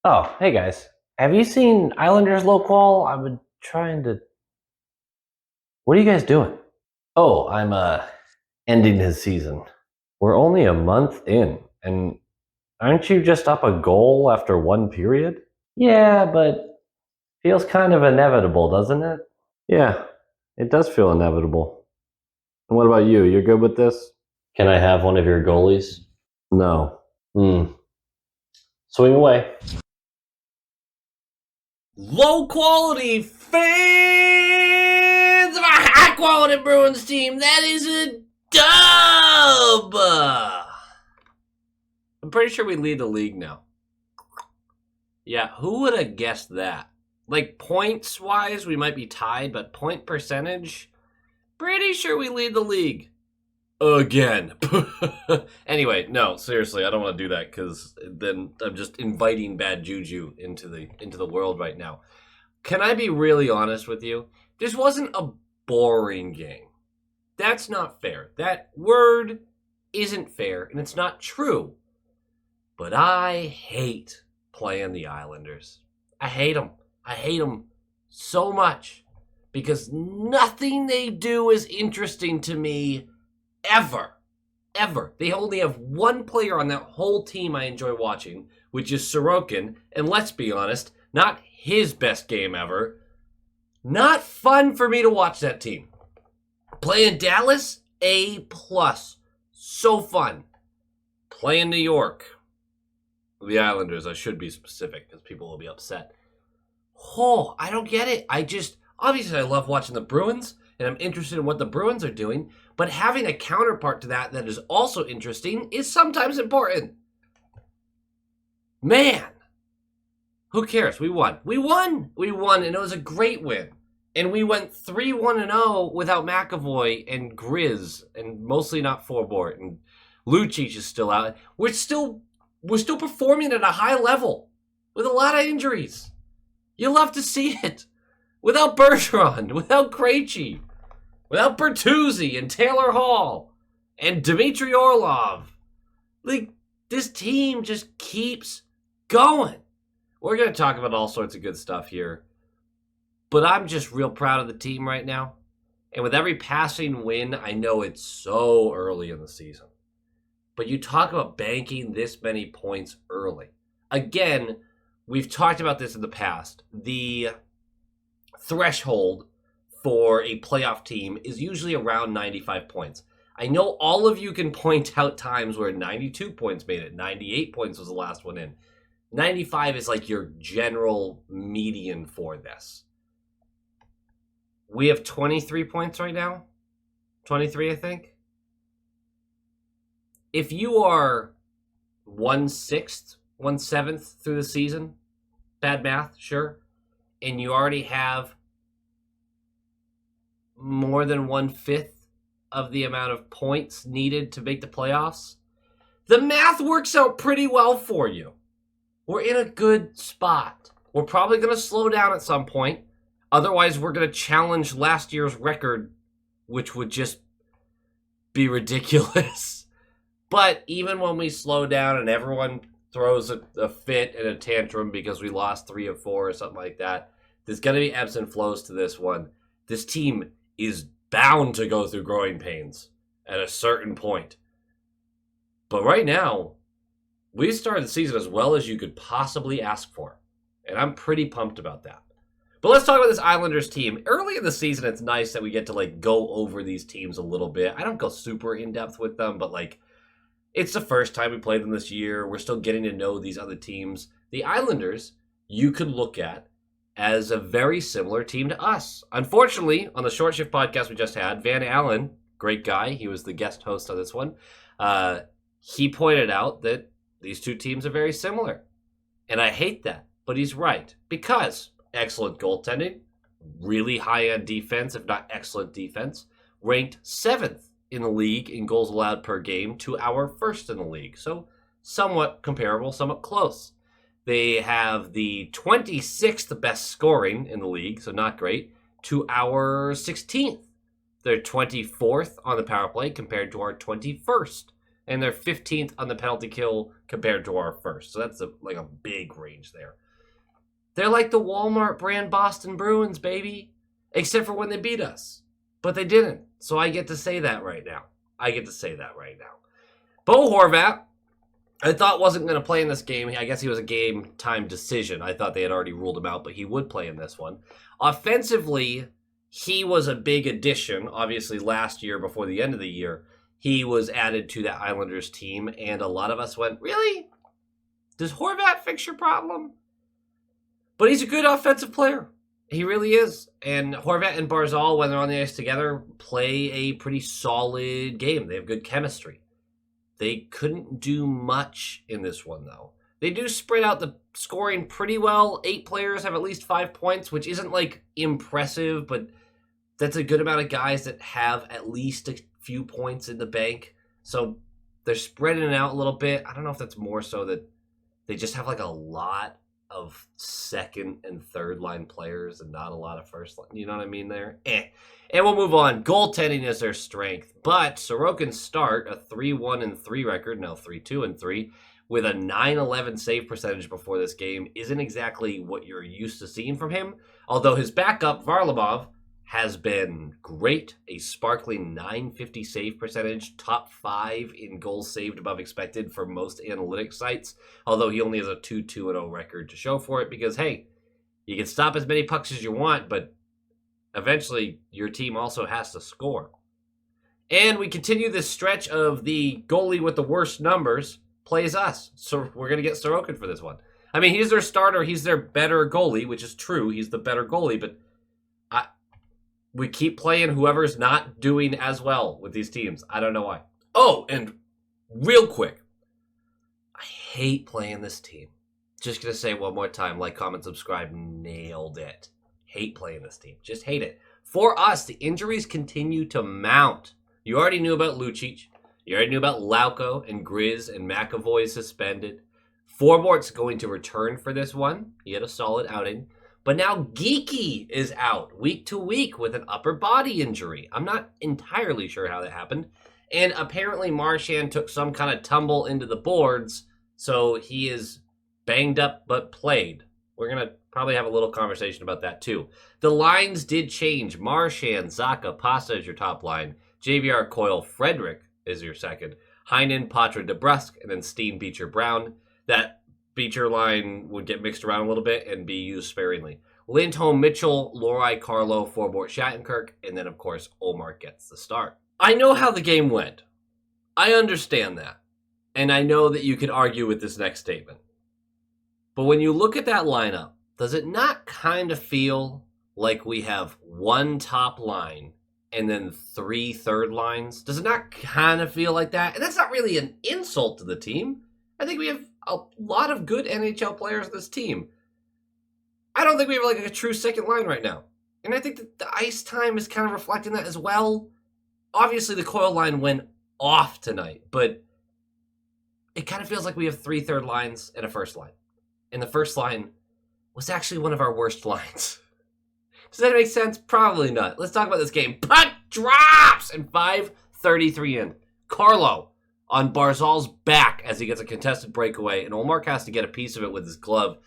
Oh, hey guys. Have you seen Islanders low qual? I've been trying to. What are you guys doing? Oh, I'm ending his season. We're only a month in, and aren't you just up a goal after one period? Yeah, but feels kind of inevitable, doesn't it? Yeah, it does feel inevitable. And what about you? You're good with this? Can I have one of your goalies? No. Hmm. Swing away. Low quality fans of a high quality Bruins team. That is a dub. I'm pretty sure we lead the league now. Yeah, who would have guessed that? Like points wise, we might be tied, but point percentage, pretty sure we lead the league. Again. Anyway, no, seriously, I don't want to do that because then I'm just inviting bad juju into the world right now. Can I be really honest with you? This wasn't a boring game. That's not fair. That word isn't fair, and it's not true. But I hate playing the Islanders. I hate them. I hate them so much because nothing they do is interesting to me ever. Ever. They only have one player on that whole team I enjoy watching, which is Sorokin, and let's be honest, not his best game ever. Not fun for me to watch that team. Playing Dallas, A+. So fun. Playing New York. The Islanders, I should be specific because people will be upset. Oh, I don't get it. Obviously I love watching the Bruins, and I'm interested in what the Bruins are doing, but having a counterpart to that is also interesting is sometimes important. Man, who cares? We won. We won, and it was a great win. And we went 3-1-0 without McAvoy and Grizz, and mostly not Forbort, and Lucic is still out. We're still performing at a high level with a lot of injuries. You love to see it. Without Bergeron, without Krejci, without Bertuzzi and Taylor Hall and Dmitry Orlov. Like, this team just keeps going. We're going to talk about all sorts of good stuff here. But I'm just real proud of the team right now. And with every passing win, I know it's so early in the season. But you talk about banking this many points early. Again, we've talked about this in the past. The threshold for a playoff team is usually around 95 points. I know all of you can point out times where 92 points made it. 98 points was the last one in. 95 is like your general median for this. We have 23 points right now. 23, I think. If you are 1/6, 1/7 through the season, bad math, sure, and you already have more than 1/5 of the amount of points needed to make the playoffs, the math works out pretty well for you. We're in a good spot. We're probably going to slow down at some point. Otherwise, we're going to challenge last year's record, which would just be ridiculous. But even when we slow down and everyone throws a fit and a tantrum because we lost 3 of 4 or something like that, there's going to be ebbs and flows to this one. This team is bound to go through growing pains at a certain point. But right now, we started the season as well as you could possibly ask for. And I'm pretty pumped about that. But let's talk about this Islanders team. Early in the season, it's nice that we get to go over these teams a little bit. I don't go super in depth with them, but it's the first time we played them this year. We're still getting to know these other teams. The Islanders, you could look at as a very similar team to us. Unfortunately, on the Short Shift podcast we just had, Van Allen, great guy, he was the guest host on this one, he pointed out that these two teams are very similar. And I hate that, but he's right. Because excellent goaltending, really high-end defense, if not excellent defense, ranked 7th in the league in goals allowed per game to our 1st in the league. So somewhat comparable, somewhat close. They have the 26th best scoring in the league, so not great, to our 16th. They're 24th on the power play compared to our 21st. and they're 15th on the penalty kill compared to our first. So that's like a big range there. They're like the Walmart brand Boston Bruins, baby, except for when they beat us. But they didn't, so I get to say that right now. Bo Horvat, I thought wasn't going to play in this game. I guess he was a game time decision. I thought they had already ruled him out, but he would play in this one. Offensively, he was a big addition. Obviously, last year, before the end of the year, he was added to that Islanders team, and a lot of us went, really? Does Horvat fix your problem? But he's a good offensive player. He really is. And Horvat and Barzal, when they're on the ice together, play a pretty solid game. They have good chemistry. They couldn't do much in this one, though. They do spread out the scoring pretty well. 8 players have at least 5 points, which isn't, like, impressive, but that's a good amount of guys that have at least a few points in the bank. So they're spreading it out a little bit. I don't know if that's more so that they just have, like, a lot of second and third line players and not a lot of first line. You know what I mean there? And we'll move on. Goaltending is their strength. But Sorokin's start, a 3-1-3 record, now 3-2-3, with a 911 save percentage before this game, isn't exactly what you're used to seeing from him. Although his backup, Varlamov, has been great. A sparkling 950 save percentage, top 5 in goals saved above expected for most analytics sites. Although he only has a 2-2-0 record to show for it because, hey, you can stop as many pucks as you want, but eventually your team also has to score. And we continue this stretch of the goalie with the worst numbers plays us. So we're going to get Sorokin for this one. I mean, he's their starter. He's their better goalie, which is true. He's the better goalie, but we keep playing whoever's not doing as well with these teams. I don't know why. Oh, and real quick, I hate playing this team. Just going to say one more time, like, comment, subscribe, nailed it. Hate playing this team. Just hate it. For us, the injuries continue to mount. You already knew about Lucic. You already knew about Lauko and Grizz and McAvoy suspended. Forbort's going to return for this one. He had a solid outing. But now Geeky is out week to week with an upper body injury. I'm not entirely sure how that happened. And apparently Marchand took some kind of tumble into the boards, so he is banged up but played. We're going to probably have a little conversation about that too. The lines did change. Marchand, Zaka, Pasta is your top line. JVR, Coyle, Frederick is your second. Heinen, Patra, DeBrusque, and then Steen, Beecher, Brown. That Beecher line would get mixed around a little bit and be used sparingly. Lindholm, Mitchell, Lohrei, Carlo, Forbort, Shattenkirk, and then, of course, Omar gets the start. I know how the game went. I understand that. And I know that you could argue with this next statement. But when you look at that lineup, does it not kind of feel like we have one top line and then 3 third lines? Does it not kind of feel like that? And that's not really an insult to the team. I think we have a lot of good NHL players on this team. I don't think we have like a true second line right now. And I think that the ice time is kind of reflecting that as well. Obviously, the Coyle line went off tonight, but it kind of feels like we have 3 third lines and a first line. And the first line was actually one of our worst lines. Does that make sense? Probably not. Let's talk about this game. Puck drops! And 5:33 in. Carlo on Barzal's back as he gets a contested breakaway, and Olmark has to get a piece of it with his glove.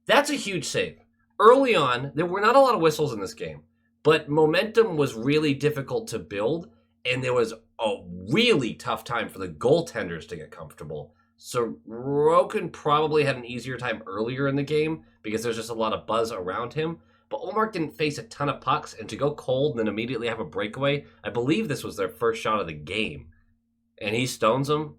That's a huge save. Early on, there were not a lot of whistles in this game, but momentum was really difficult to build, and there was a really tough time for the goaltenders to get comfortable. So Sorokin probably had an easier time earlier in the game because there's just a lot of buzz around him. But Olmark didn't face a ton of pucks, and to go cold and then immediately have a breakaway, I believe this was their first shot of the game. And he stones him.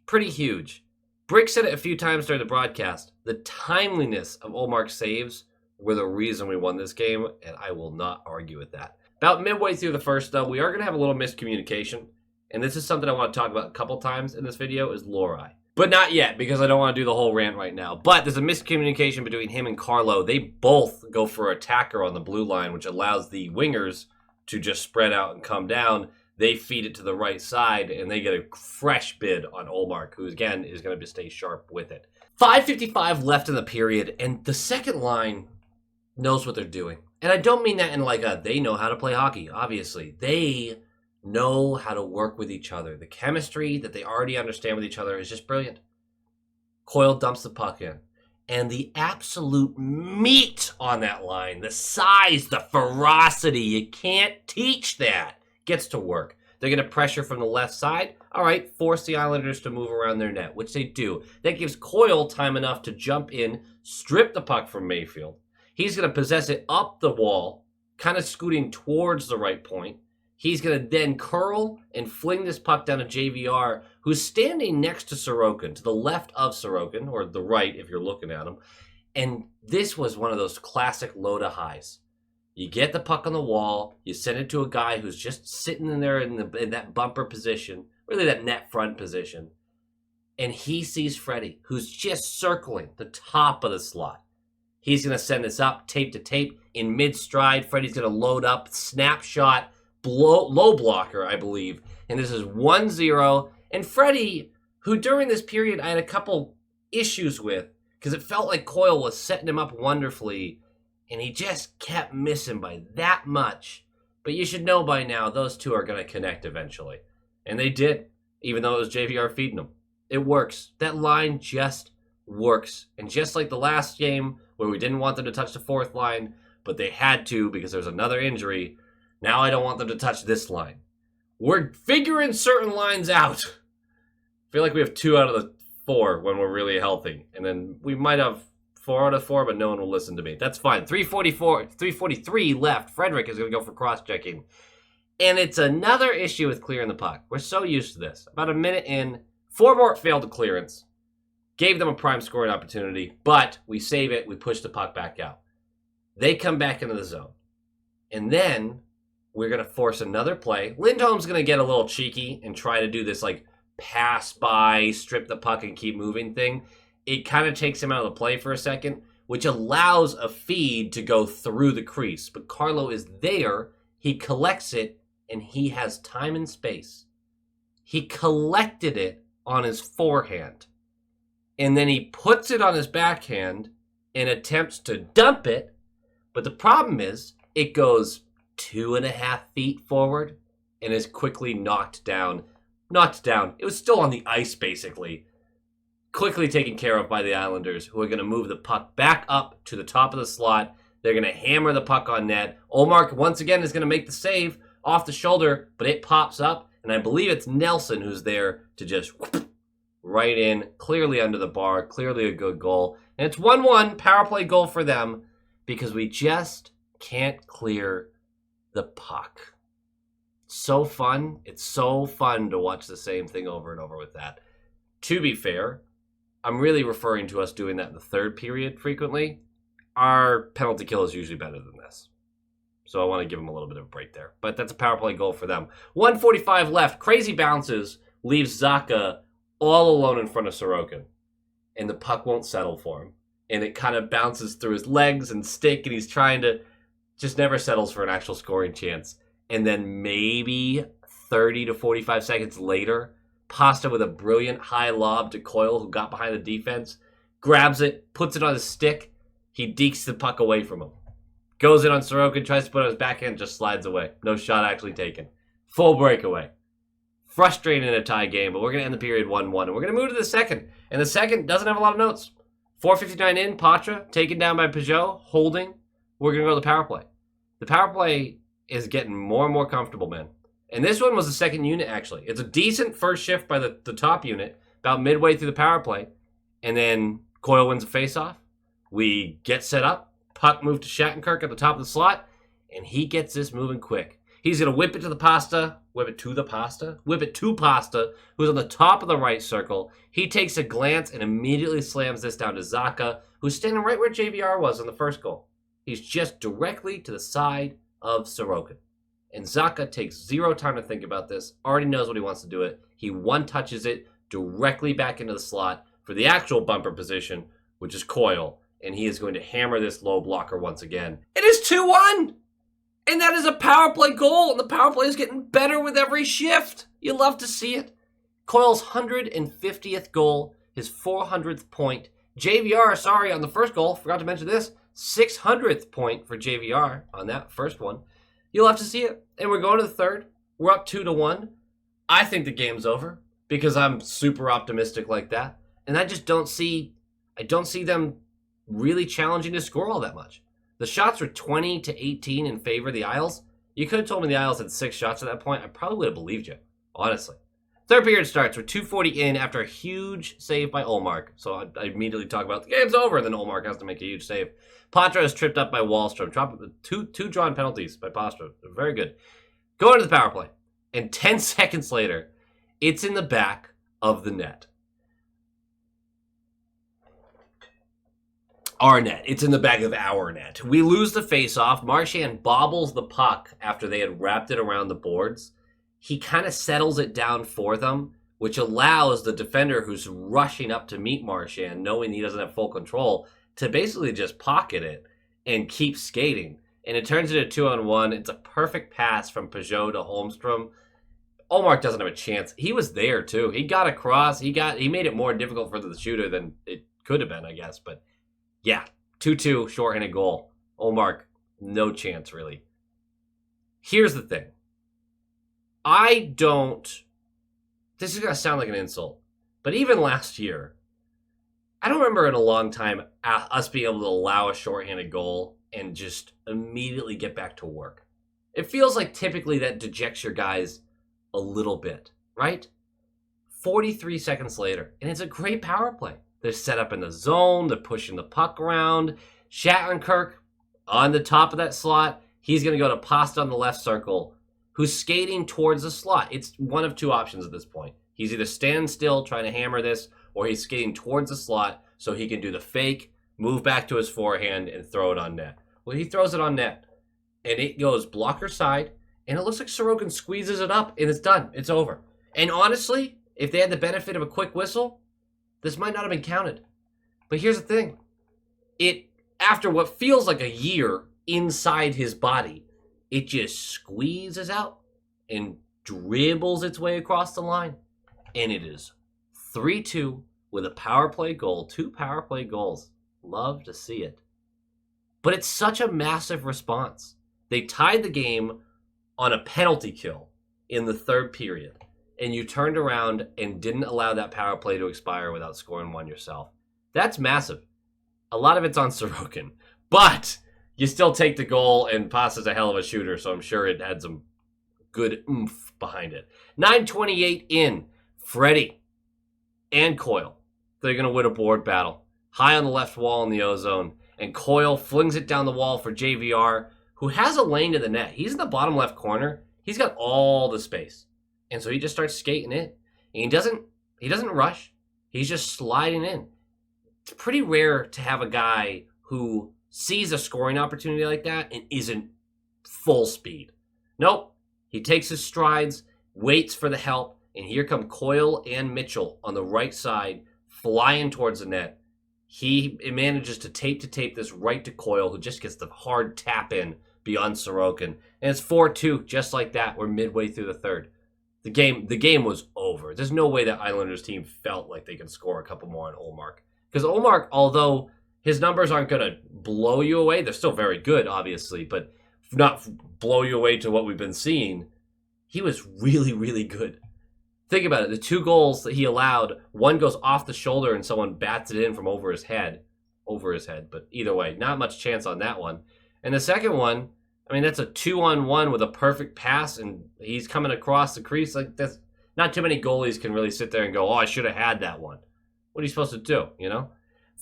Pretty huge. Brick said it a few times during the broadcast. The timeliness of Olmark's saves were the reason we won this game, and I will not argue with that. About midway through the first, though, we are going to have a little miscommunication. And this is something I want to talk about a couple times in this video, is Lohrei. But not yet, because I don't want to do the whole rant right now. But there's a miscommunication between him and Carlo. They both go for attacker on the blue line, which allows the wingers to just spread out and come down. They feed it to the right side, and they get a fresh bid on Olmark, who, again, is going to stay sharp with it. 5:55 left in the period, and the second line knows what they're doing. And I don't mean that in like a they know how to play hockey, obviously. They know how to work with each other. The chemistry that they already understand with each other is just brilliant. Coyle dumps the puck in. And the absolute meat on that line, the size, the ferocity, you can't teach that, gets to work. They're going to pressure from the left side. All right, force the Islanders to move around their net, which they do. That gives Coyle time enough to jump in, strip the puck from Mayfield. He's going to possess it up the wall, kind of scooting towards the right point. He's going to then curl and fling this puck down to JVR, who's standing next to Sorokin, to the left of Sorokin, or the right if you're looking at him. And this was one of those classic low to highs. You get the puck on the wall, you send it to a guy who's just sitting in there in that bumper position, really that net front position, and he sees Freddie, who's just circling the top of the slot. He's going to send this up, tape to tape, in mid-stride. Freddie's going to load up, snapshot, low blocker, I believe. And this is 1-0. And Freddie, who during this period I had a couple issues with, because it felt like Coyle was setting him up wonderfully, and he just kept missing by that much. But you should know by now, those two are going to connect eventually. And they did, even though it was JVR feeding them. It works. That line just works. And just like the last game, where we didn't want them to touch the fourth line, but they had to because there's another injury, now I don't want them to touch this line. We're figuring certain lines out. I feel like we have 2 out of the 4 when we're really healthy. And then we might have 4 out of 4, but no one will listen to me. That's fine. 3:43 left. Frederick is going to go for cross-checking. And it's another issue with clearing the puck. We're so used to this. About a minute in, Forbort failed a clearance. Gave them a prime scoring opportunity, but we save it. We push the puck back out. They come back into the zone. And then we're going to force another play. Lindholm's going to get a little cheeky and try to do this like pass by, strip the puck and keep moving thing. It kind of takes him out of the play for a second, which allows a feed to go through the crease. But Carlo is there. He collects it, and he has time and space. He collected it on his forehand. And then he puts it on his backhand and attempts to dump it. But the problem is it goes 2.5 feet forward and is quickly knocked down. It was still on the ice, basically. Quickly taken care of by the Islanders, who are going to move the puck back up to the top of the slot. They're going to hammer the puck on net. Olmark, once again, is going to make the save off the shoulder, but it pops up. And I believe it's Nelson who's there to just right in, clearly under the bar, clearly a good goal. And it's 1-1 power play goal for them because we just can't clear the puck. So fun. It's so fun to watch the same thing over and over with that. To be fair, I'm really referring to us doing that in the third period frequently. Our penalty kill is usually better than this. So I want to give them a little bit of a break there. But that's a power play goal for them. 1:45 left. Crazy bounces leaves Zacha all alone in front of Sorokin. And the puck won't settle for him. And it kind of bounces through his legs and stick, and he's trying to just never settles for an actual scoring chance. And then maybe 30 to 45 seconds later, Pasta with a brilliant high lob to Coyle, who got behind the defense, grabs it, puts it on his stick. He dekes the puck away from him. Goes in on Sorokin, tries to put it on his backhand, just slides away. No shot actually taken. Full breakaway. Frustrating in a tie game, but we're going to end the period 1-1. And we're going to move to the second. And the second doesn't have a lot of notes. 4:59 in, Patra, taken down by Peugeot, holding. We're going to go to the power play. The power play is getting more and more comfortable, man. And this one was the second unit, actually. It's a decent first shift by the top unit, about midway through the power play. And then Coyle wins a faceoff. We get set up. Puck moved to Shattenkirk at the top of the slot. And he gets this moving quick. He's going to whip it to Pasta, who's on the top of the right circle. He takes a glance and immediately slams this down to Zacha, who's standing right where JVR was in the first goal. He's just directly to the side of Sorokin. And Zacha takes zero time to think about this, already knows what he wants to do it. He one-touches it directly back into the slot for the actual bumper position, which is Coyle. And he is going to hammer this low blocker once again. It is 2-1! And that is a power play goal, and the power play is getting better with every shift. You love to see it. Coyle's 150th goal, his 400th point. JVR, on the first goal, forgot to mention this, 600th point for JVR on that first one. You'll have to see it. And we're going to the third. we're up 2-1. I think the game's over because I'm super optimistic like that. And I don't see them really challenging to score all that much. The shots were 20-18 in favor of the Isles. You could have told me the Isles had 6 shots at that point. I probably would have believed you, honestly. Third period starts with 2:40 in after a huge save by Olmark. So I immediately talk about the game's over, and then Olmark has to make a huge save. Patra is tripped up by Wallstrom. Two drawn penalties by Patra. Very good. Go into the power play. And 10 seconds later, it's in the back of the net. Our net. It's in the back of our net. We lose the face-off. Marchand bobbles the puck after they had wrapped it around the boards. He kind of settles it down for them, which allows the defender who's rushing up to meet Marchand, knowing he doesn't have full control, to basically just pocket it and keep skating. And it turns into 2-on-1. It's a perfect pass from Peugeot to Holmstrom. Olmark doesn't have a chance. He was there, too. He got across. He made it more difficult for the shooter than it could have been, I guess. But yeah, 2-2, shorthanded goal. Olmark, no chance, really. Here's the thing. This is going to sound like an insult, but even last year, I don't remember in a long time us being able to allow a shorthanded goal and just immediately get back to work. It feels like typically that dejects your guys a little bit, right? 43 seconds later, and it's a great power play. They're set up in the zone. They're pushing the puck around. Shattenkirk on the top of that slot. He's going to go to Pasta on the left circle, who's skating towards the slot. It's one of two options at this point. He's either standing still trying to hammer this, or he's skating towards the slot so he can do the fake, move back to his forehand, and throw it on net. Well, he throws it on net, and it goes blocker side, and it looks like Sorokin squeezes it up, and it's done. It's over. And honestly, if they had the benefit of a quick whistle, this might not have been counted. But here's the thing. After what feels like a year inside his body, it just squeezes out and dribbles its way across the line. And it is 3-2 with a power play goal. 2 power play goals. Love to see it. But it's such a massive response. They tied the game on a penalty kill in the third period. And you turned around and didn't allow that power play to expire without scoring one yourself. That's massive. A lot of it's on Sorokin. But you still take the goal, and Pasta's a hell of a shooter, so I'm sure it had some good oomph behind it. 9:28 in. Freddie and Coyle. They're going to win a board battle. High on the left wall in the O-zone. And Coyle flings it down the wall for JVR, who has a lane to the net. He's in the bottom left corner. He's got all the space. And so he just starts skating in. And he doesn't rush. He's just sliding in. It's pretty rare to have a guy who sees a scoring opportunity like that and isn't full speed. Nope. He takes his strides, waits for the help, and here come Coyle and Mitchell on the right side, flying towards the net. He manages to tape this right to Coyle, who just gets the hard tap in beyond Sorokin. And it's 4-2, just like that. We're midway through the third. The game was over. There's no way that Islanders team felt like they could score a couple more on Olmark. Because Olmark, although his numbers aren't going to blow you away, they're still very good, obviously, but not blow you away to what we've been seeing, he was really, really good. Think about it. The 2 goals that he allowed, one goes off the shoulder and someone bats it in from over his head, but either way, not much chance on that one. And the second one, I mean, that's a 2-on-1 with a perfect pass, and he's coming across the crease. Like, that's not too many goalies can really sit there and go, oh, I should have had that one. What are you supposed to do, you know?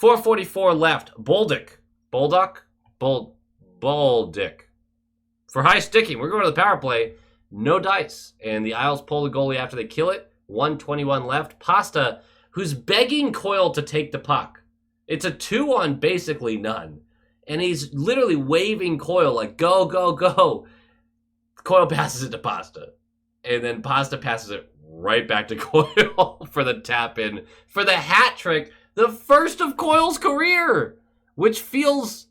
4:44 left. Bolduc. For high sticking, we're going to the power play. No dice. And the Isles pull the goalie after they kill it. 1:21 left. Pasta, who's begging Coyle to take the puck. It's a 2 on basically none. And he's literally waving Coyle like, go, go, go. Coyle passes it to Pasta. And then Pasta passes it right back to Coyle for the tap in. For the hat trick. The first of Coyle's career. Which feels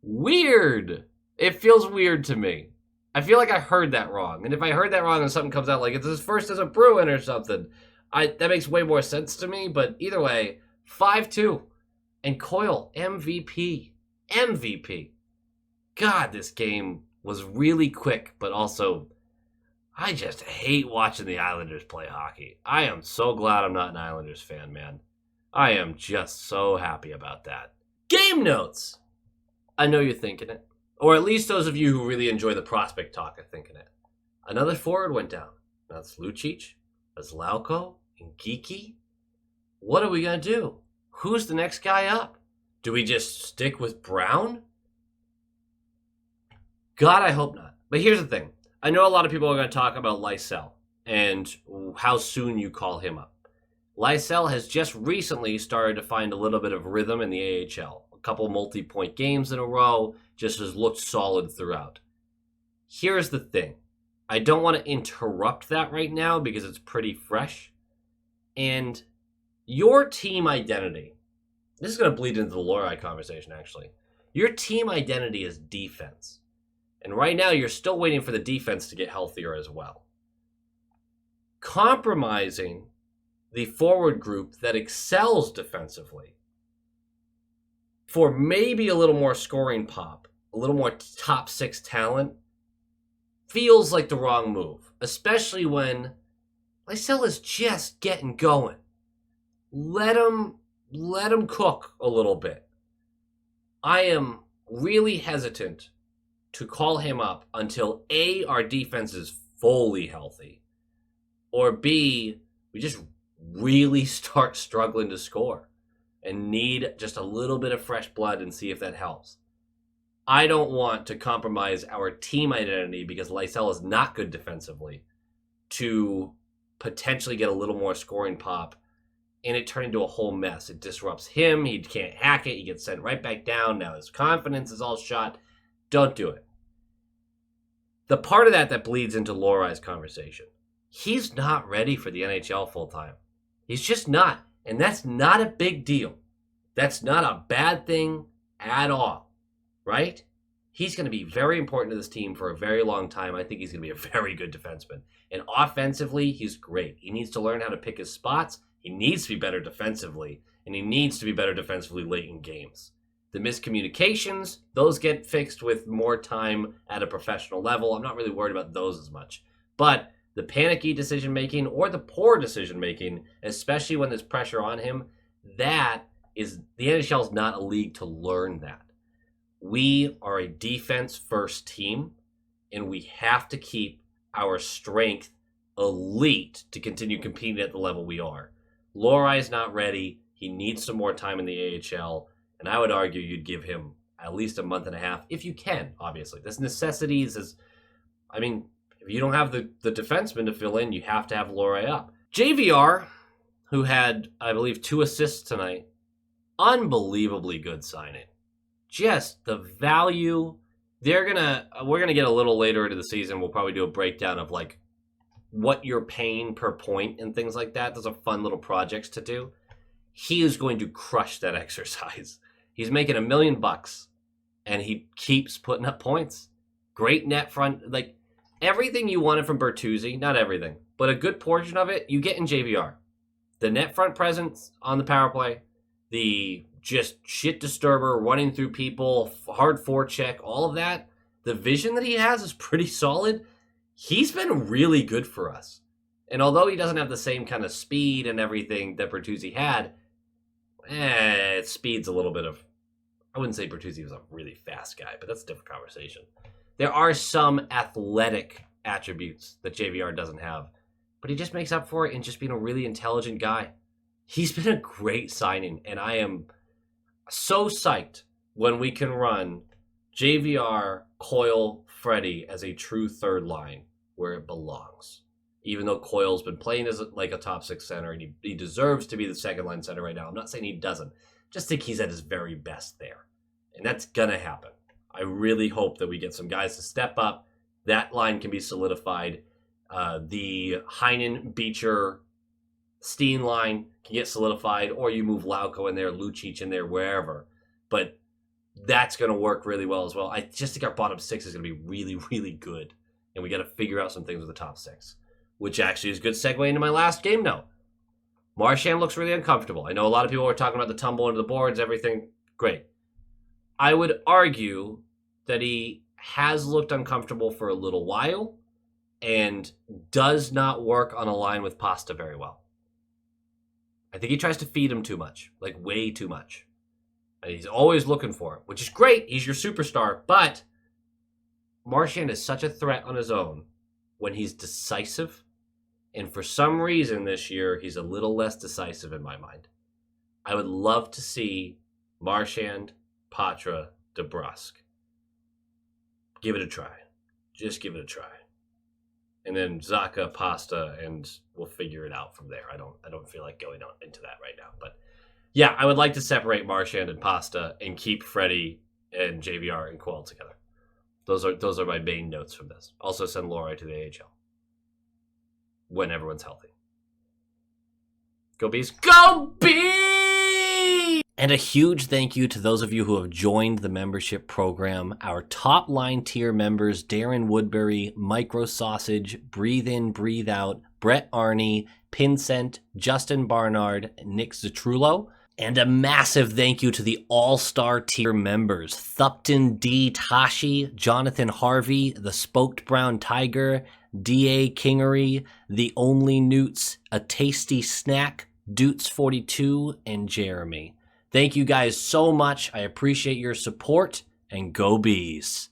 weird. It feels weird to me. I feel like I heard that wrong. And if I heard that wrong and something comes out like it's his first as a Bruin or something, that makes way more sense to me. But either way, 5-2. And Coyle, MVP. God, this game was really quick, but also I just hate watching the Islanders play hockey. I am so glad I'm not an Islanders fan, man. I am just so happy about that. Game notes! I know you're thinking it. Or at least those of you who really enjoy the prospect talk are thinking it. Another forward went down. That's Lucic, that's Lauko, and Geeky. What are we going to do? Who's the next guy up? Do we just stick with Brown? God, I hope not. But here's the thing. I know a lot of people are going to talk about Lysell and how soon you call him up. Lysell has just recently started to find a little bit of rhythm in the AHL. A couple multi-point games in a row, just has looked solid throughout. Here's the thing. I don't want to interrupt that right now because it's pretty fresh. And your team identity, this is going to bleed into the Lorei conversation actually. Your team identity is defense. And right now, you're still waiting for the defense to get healthier as well. Compromising the forward group that excels defensively for maybe a little more scoring pop, a little more top six talent, feels like the wrong move, especially when Lysell is just getting going. Let him cook a little bit. I am really hesitant to call him up until A, our defense is fully healthy, or B, we just really start struggling to score and need just a little bit of fresh blood and see if that helps. I don't want to compromise our team identity because Lysell is not good defensively to potentially get a little more scoring pop and it turn into a whole mess. It disrupts him. He can't hack it. He gets sent right back down. Now his confidence is all shot. Don't do it. The part of that bleeds into Lorei's conversation. He's not ready for the NHL full time. He's just not. And that's not a big deal. That's not a bad thing at all. Right? He's going to be very important to this team for a very long time. I think he's going to be a very good defenseman. And offensively, he's great. He needs to learn how to pick his spots. He needs to be better defensively. And he needs to be better defensively late in games. The miscommunications, those get fixed with more time at a professional level. I'm not really worried about those as much. But the panicky decision-making or the poor decision-making, especially when there's pressure on him, that is, the NHL is not a league to learn that. We are a defense-first team, and we have to keep our strength elite to continue competing at the level we are. Lorei's not ready. He needs some more time in the AHL. And I would argue you'd give him at least a month and a half, if you can, obviously. This necessities is, I mean, if you don't have the defenseman to fill in, you have to have Lorei up. JVR, who had, I believe, 2 assists tonight, unbelievably good signing. Just the value. We're gonna get a little later into the season. We'll probably do a breakdown of like what you're paying per point and things like that. Those are fun little projects to do. He is going to crush that exercise. He's making $1 million and he keeps putting up points. Great net front, like everything you wanted from Bertuzzi, not everything, but a good portion of it you get in JVR. The net front presence on the power play, the just shit disturber, running through people, hard forecheck, all of that. The vision that he has is pretty solid. He's been really good for us. And although he doesn't have the same kind of speed and everything that Bertuzzi had, speed's a little bit of, I wouldn't say Bertuzzi was a really fast guy, but that's a different conversation. There are some athletic attributes that JVR doesn't have, but he just makes up for it in just being a really intelligent guy. He's been a great signing, and I am so psyched when we can run JVR, Coyle, Freddie as a true third line where it belongs. Even though Coyle's been playing as like a top 6 center, and he deserves to be the second line center right now. I'm not saying he doesn't. Just think he's at his very best there. And that's going to happen. I really hope that we get some guys to step up. That line can be solidified. The Heinen, Beecher, Steen line can get solidified, or you move Lauko in there, Lucic in there, wherever. But that's going to work really well as well. I just think our bottom 6 is going to be really, really good. And we got to figure out some things with the top 6. Which actually is a good segue into my last game note. Marchand looks really uncomfortable. I know a lot of people are talking about the tumble into the boards, everything. Great. I would argue that he has looked uncomfortable for a little while, and does not work on a line with Pasta very well. I think he tries to feed him too much, like way too much. And he's always looking for it, which is great. He's your superstar, but Marchand is such a threat on his own when he's decisive. And for some reason this year, he's a little less decisive in my mind. I would love to see Marchand, Patra, DeBrusque. Give it a try. Just give it a try. And then Zacha, Pasta, and we'll figure it out from there. I don't feel like going on into that right now. But yeah, I would like to separate Marchand and Pasta and keep Freddie and JVR and Quell together. Those are my main notes from this. Also send Lori to the AHL when everyone's healthy. Go Bees. Go Bees! And a huge thank you to those of you who have joined the membership program. Our top line tier members, Darren Woodbury, Micro Sausage, Breathe In, Breathe Out, Brett Arney, Pincent, Justin Barnard, Nick Zatrullo. And a massive thank you to the all-star tier members, Thupton D. Tashi, Jonathan Harvey, the Spoked Brown Tiger, D.A. Kingery, The Only Newts, A Tasty Snack, Doots42, and Jeremy. Thank you guys so much. I appreciate your support, and go Bees.